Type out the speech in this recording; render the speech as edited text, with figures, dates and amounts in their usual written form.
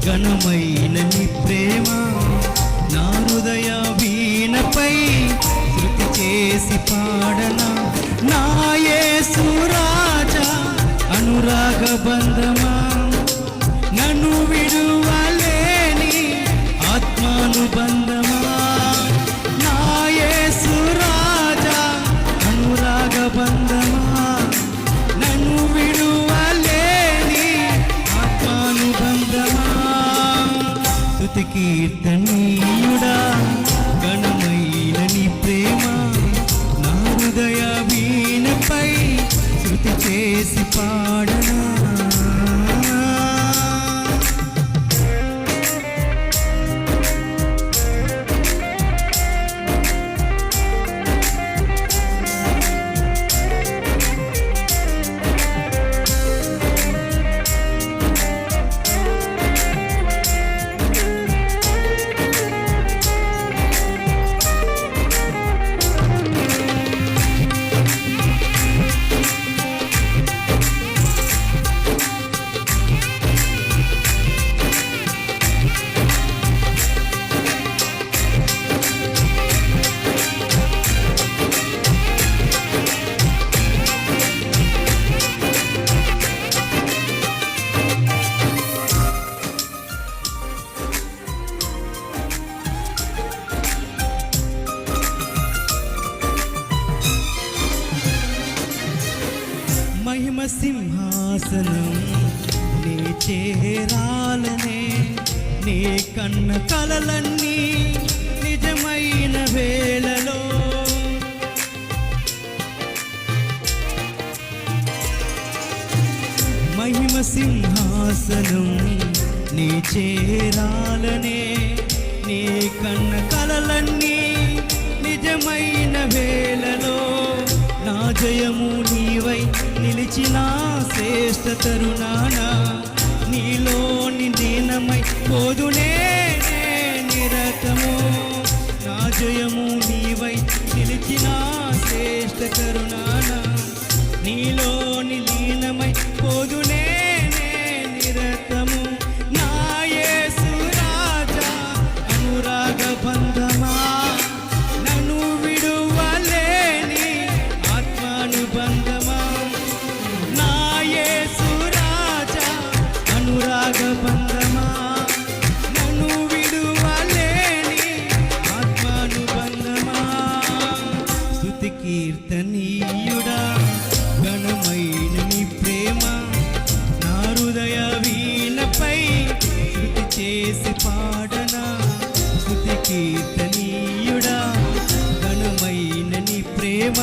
ఘనమైన నీ ప్రేమ నా హృదయ వీణపై శృతి చేసి పాడనా నా యేసు రాజా అనురాగ బంధమా నన్ను విడువలేని ఆత్మానుబంధమా నా యేసు రాజా అనురాగ బంధమా నన్ను విడువలేని ఆత్మానుబంధమా స్తుతి కీర్తనీయుడా ఘనమైన నీ ప్రేమ నా హృదయ వీణపై శృతి చేసి పాడనా మహిమ సింహాసనం నీ చేరాలనే నీ కన్న కలలన్నీ నిజమైన వేళలో మహిమ సింహాసనం నీ చేరాలనే నీ కన్న కలలన్నీ నిజమైన వేళలో నా జయము నీవై నిలిచిన శ్రేష్ఠ తరుణాన నీలోని దీనమై పోదునే నిరతము నా జయము నీవై నిలిచిన శ్రేష్ఠ తరుణాన నీలోని లీనమై పోదునే నిరతము నా యేసు రాజా అనురాగ బంధమా నన్ను విడువలేని ఆత్మానుబంధమా నా యేసు రాజా అనురాగ బంధమా నన్ను విడువలేని ఆత్మానుబంధమా స్తుతి కీర్తనీయుడా ఘనమైన నీ ప్రేమ నా హృదయ వీణపై శృతి చేసి పాడనా స్తుతి కీర్తనీయుడా ఘనమైన నీ ప్రేమ